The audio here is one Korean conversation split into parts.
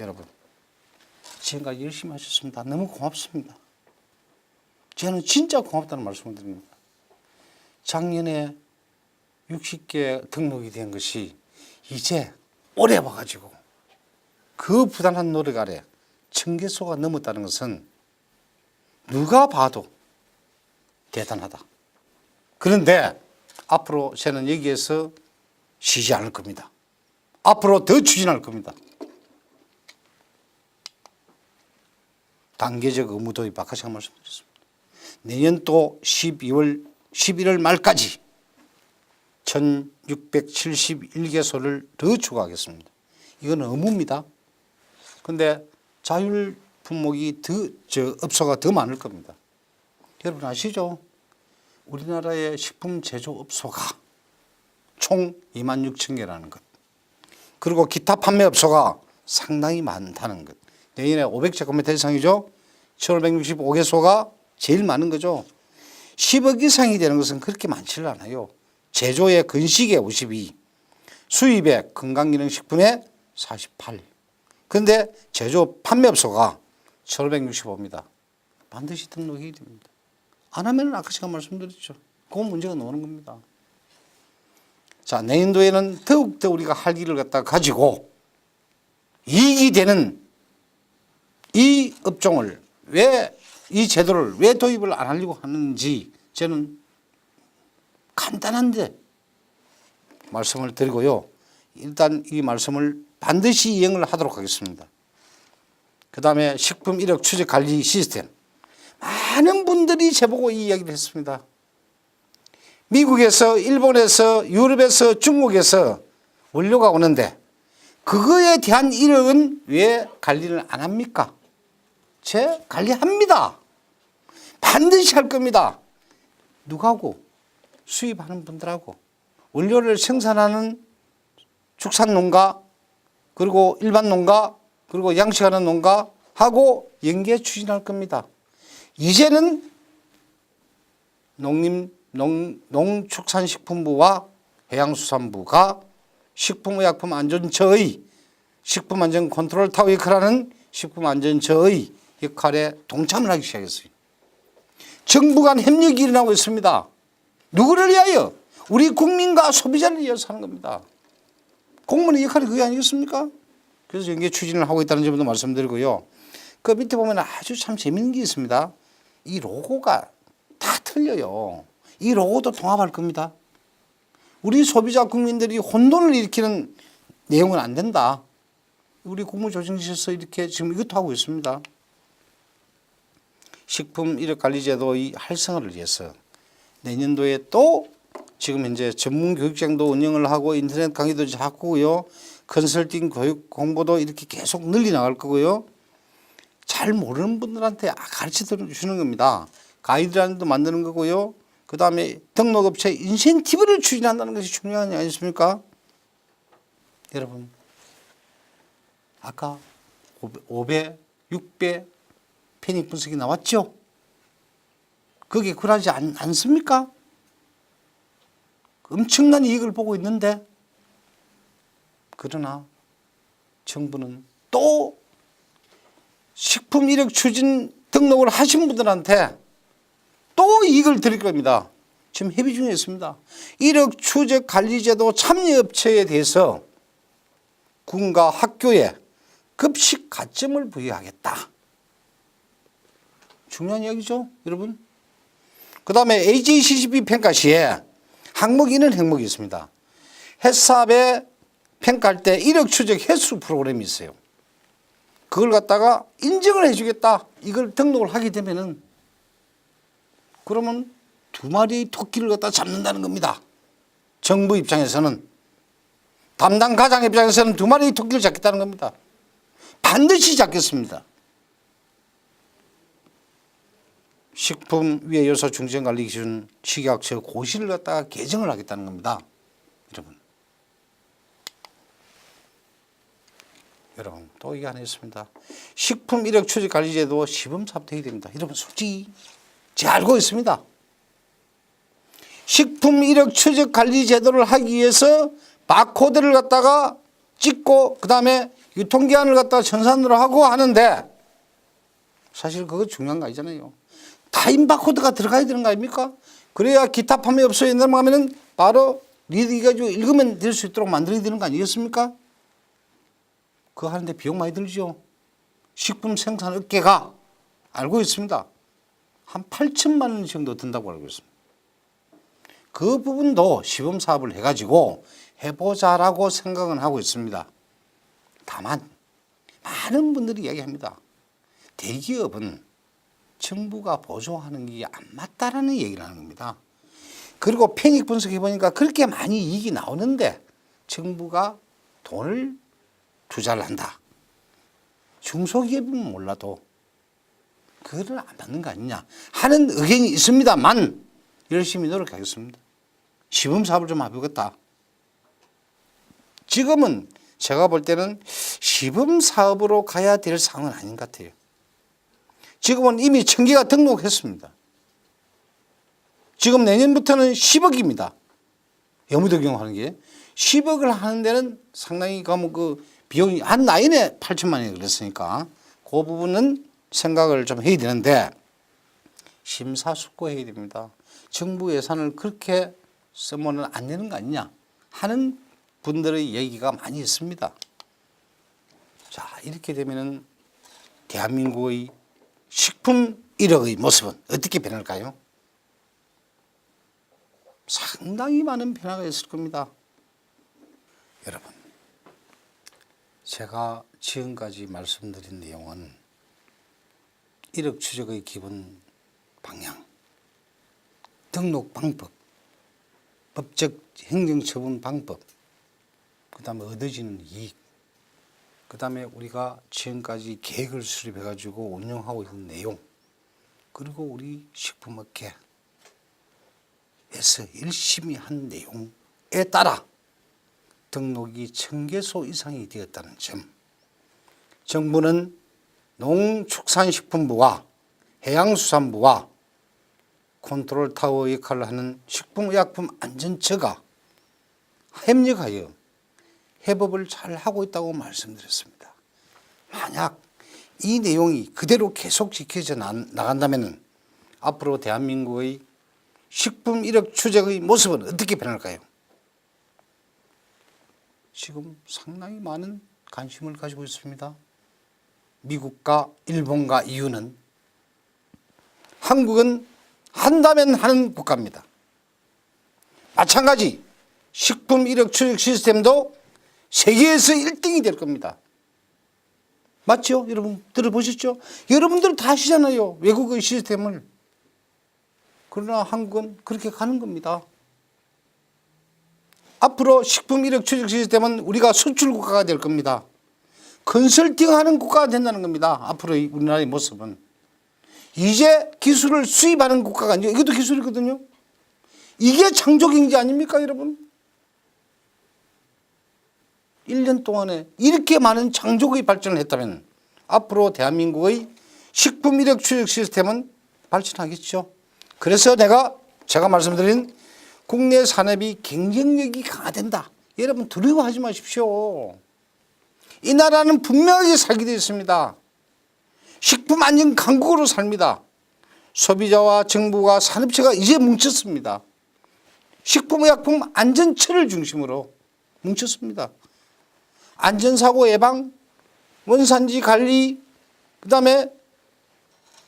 여러분, 지금까지 열심히 하셨습니다. 너무 고맙습니다. 저는 진짜 고맙다는 말씀을 드립니다. 작년에 60개 등록이 된 것이 이제 올해 와가지고 그 부단한 노력 아래 1000개소가 넘었다는 것은 누가 봐도 대단하다. 그런데 앞으로 저는 여기에서 쉬지 않을 겁니다. 앞으로 더 추진할 겁니다. 단계적 의무도 아까 제가 말씀드렸습니다. 내년도 11월 말까지 1671개소를 더 추가하겠습니다. 이건 의무입니다. 그런데 자율 품목이 업소가 더 많을 겁니다. 여러분 아시죠? 우리나라의 식품 제조업소가 총 26,000개라는 것. 그리고 기타 판매업소가 상당히 많다는 것. 내년에 500제곱미터 대상이죠. 1565개소가 제일 많은 거죠. 10억 이상이 되는 것은 그렇게 많지를 않아요. 제조의 건식에 52, 수입의 건강기능식품에 48. 그런데 제조 판매업소가 1565입니다. 반드시 등록해야 됩니다. 안 하면 아까 제가 말씀드렸죠. 그건 문제가 나오는 겁니다. 자, 내년도에는 더욱더 우리가 할 일을 갖다 가지고 이익이 되는 이 업종을 이 제도를 왜 도입을 안 하려고 하는지 저는 간단한데 말씀을 드리고요. 일단 이 말씀을 반드시 이행을 하도록 하겠습니다. 그 다음에 식품 이력 추적 관리 시스템. 많은 분들이 제보고 이 이야기를 했습니다. 미국에서, 일본에서, 유럽에서, 중국에서 원료가 오는데 그거에 대한 이력은 왜 관리를 안 합니까? 제 관리합니다. 반드시 할 겁니다. 누구하고? 수입하는 분들하고. 원료를 생산하는 축산농가, 그리고 일반 농가, 그리고 양식하는 농가하고 연계 추진할 겁니다. 이제는 농축산식품부와 해양수산부가 식품의약품안전처의 식품안전컨트롤타워라는 식품안전처의 역할에 동참을 하기 시작했어요. 정부 간 협력이 일어나고 있습니다. 누구를 위하여? 우리 국민과 소비자를 위해서 하는 겁니다. 공무원의 역할이 그게 아니겠습니까? 그래서 연계 추진을 하고 있다는 점도 말씀드리고요. 그 밑에 보면 아주 참 재밌는 게 있습니다. 이 로고가 다 틀려요. 이 로고도 통합할 겁니다. 우리 소비자 국민들이 혼돈을 일으키는 내용은 안 된다. 우리 국무조정실에서 이렇게 지금 이것도 하고 있습니다. 식품 이력 관리 제도의 활성화를 위해서 내년도에 또 지금 현재 전문 교육장도 운영을 하고 인터넷 강의도 하고요. 컨설팅 교육 공부도 이렇게 계속 늘리 나갈 거고요. 잘 모르는 분들한테 가르쳐 주는 겁니다. 가이드라인도 만드는 거고요. 그 다음에 등록업체 인센티브를 추진한다는 것이 중요한 게 아니십니까? 여러분, 아까 5배, 6배 편익 분석이 나왔죠? 그게 굴하지 않습니까? 엄청난 이익을 보고 있는데, 그러나 정부는 또 식품 이력 추진 등록을 하신 분들한테 또 이익을 드릴 겁니다. 지금 협의 중에 있습니다. 이력 추적 관리제도 참여업체에 대해서 군과 학교에 급식 가점을 부여하겠다. 중요한 이야기죠, 여러분. 그 다음에 AJCCP 평가 시에 항목 있는 항목이 있습니다. 회사에 평가할 때 이력 추적 횟수 프로그램이 있어요. 그걸 갖다가 인정을 해주겠다. 이걸 등록을 하게 되면은 그러면 2마리 토끼를 갖다 잡는다는 겁니다. 정부 입장에서는. 담당 과장 입장에서는 2마리 토끼를 잡겠다는 겁니다. 반드시 잡겠습니다. 식품 위해 요소 중점 관리 기준 식약처 고시를 갖다가 개정을 하겠다는 겁니다. 여러분 또 이게 하나 있습니다. 식품 이력 추적 관리 제도 시범사업 되어야 됩니다. 여러분 솔직히 제가 알고 있습니다. 식품 이력 추적 관리 제도를 하기 위해서 바코드를 갖다가 찍고 그 다음에 유통기한을 갖다 전산으로 하고 하는데 사실 그거 중요한 거 아니잖아요. 타임 바코드가 들어가야 되는 거 아닙니까? 그래야 기타 판매 업소에 넘어가면은 바로 리드 가지고 읽으면 될 수 있도록 만들어야 되는 거 아니겠습니까? 그거 하는데 비용 많이 들죠. 식품 생산 업계가 알고 있습니다. 한 8천만 원 정도 든다고 알고 있습니다. 그 부분도 시범 사업을 해가지고 해보자라고 생각은 하고 있습니다. 다만 많은 분들이 이야기합니다. 대기업은 정부가 보조하는 게 안 맞다라는 얘기를 하는 겁니다. 그리고 편익 분석해 보니까 그렇게 많이 이익이 나오는데 정부가 돈을 투자를 한다. 중소기업은 몰라도 그거는 안 맞는 거 아니냐 하는 의견이 있습니다만 열심히 노력하겠습니다. 시범 사업을 좀 해보겠다. 지금은 제가 볼 때는 시범 사업으로 가야 될 상황은 아닌 것 같아요. 지금은 이미 1000개가 등록했습니다. 지금 내년부터는 10억입니다. 여무도 경험하는 게 10억을 하는 데는 상당히 그 비용이 한 라인에 8천만 원이 그랬으니까 그 부분은 생각을 좀 해야 되는데 심사숙고해야 됩니다. 정부 예산을 그렇게 쓰면 안 되는 거 아니냐 하는 분들의 얘기가 많이 있습니다. 자, 이렇게 되면은 대한민국의 식품 1억의 모습은 어떻게 변할까요? 상당히 많은 변화가 있을 겁니다. 여러분, 제가 지금까지 말씀드린 내용은 1억 추적의 기본 방향, 등록 방법, 법적 행정처분 방법, 그 다음에 얻어지는 이익, 그 다음에 우리가 지금까지 계획을 수립해 가지고 운영하고 있는 내용, 그리고 우리 식품업계에서 열심히 한 내용에 따라 등록이 1000개소 이상이 되었다는 점, 정부는 농축산식품부와 해양수산부와 컨트롤 타워 역할을 하는 식품의약품안전처가 협력하여 해법을 잘 하고 있다고 말씀드렸습니다. 만약 이 내용이 그대로 계속 지켜져 나간다면 앞으로 대한민국의 식품 1억 추적의 모습은 어떻게 변할까요? 지금 상당히 많은 관심을 가지고 있습니다. 미국과 일본과 EU는 한국은 한다면 하는 국가입니다. 마찬가지 식품 1억 추적 시스템도 세계에서 1등이 될 겁니다. 맞죠? 여러분 들어보셨죠? 여러분들은 다 아시잖아요. 외국의 시스템을. 그러나 한국은 그렇게 가는 겁니다. 앞으로 식품 1억 추적 시스템은 우리가 수출 국가가 될 겁니다. 컨설팅하는 국가가 된다는 겁니다. 앞으로의 우리나라의 모습은. 이제 기술을 수입하는 국가가 아니죠. 이것도 기술이거든요. 이게 창조경제 아닙니까 여러분? 1년 동안에 이렇게 많은 창조의 발전을 했다면 앞으로 대한민국의 식품 1억 추적 시스템은 발전하겠죠. 그래서 제가 말씀드린 국내 산업이 경쟁력이 강화된다. 여러분 두려워하지 마십시오. 이 나라는 분명하게 살게 되어 있습니다. 식품 안전 강국으로 삽니다. 소비자와 정부가 산업체가 이제 뭉쳤습니다. 식품의약품 안전처를 중심으로 뭉쳤습니다. 안전사고 예방, 원산지 관리, 그 다음에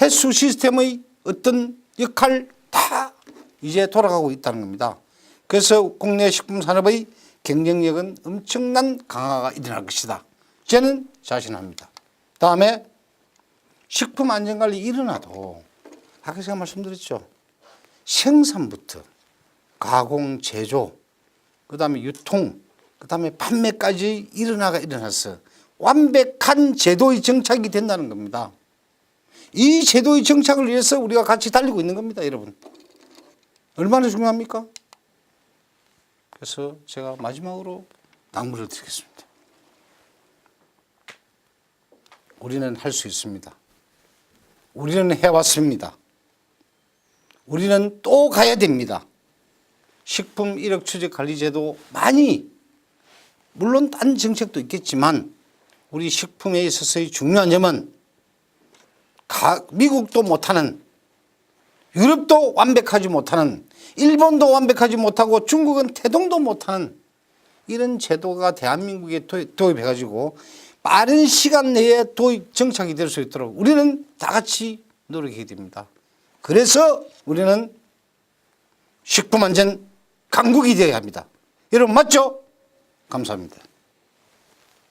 해수 시스템의 어떤 역할 다 이제 돌아가고 있다는 겁니다. 그래서 국내 식품 산업의 경쟁력은 엄청난 강화가 일어날 것이다. 저는 자신합니다. 다음에 식품 안전관리 일어나도 아까 제가 말씀드렸죠. 생산부터 가공, 제조, 그 다음에 유통, 그 다음에 판매까지 일어나서 완벽한 제도의 정착이 된다는 겁니다. 이 제도의 정착을 위해서 우리가 같이 달리고 있는 겁니다, 여러분. 얼마나 중요합니까? 그래서 제가 마지막으로 당부를 드리겠습니다. 우리는 할 수 있습니다. 우리는 해왔습니다. 우리는 또 가야 됩니다. 식품 1억 추적 관리제도 많이 물론 딴 정책도 있겠지만 우리 식품에 있어서의 중요한 점은 미국도 못하는, 유럽도 완벽하지 못하는, 일본도 완벽하지 못하고 중국은 태동도 못하는 이런 제도가 대한민국에 도입해가지고 빠른 시간 내에 정착이 될 수 있도록 우리는 다 같이 노력해야 됩니다. 그래서 우리는 식품안전 강국이 되어야 합니다. 여러분 맞죠? 감사합니다.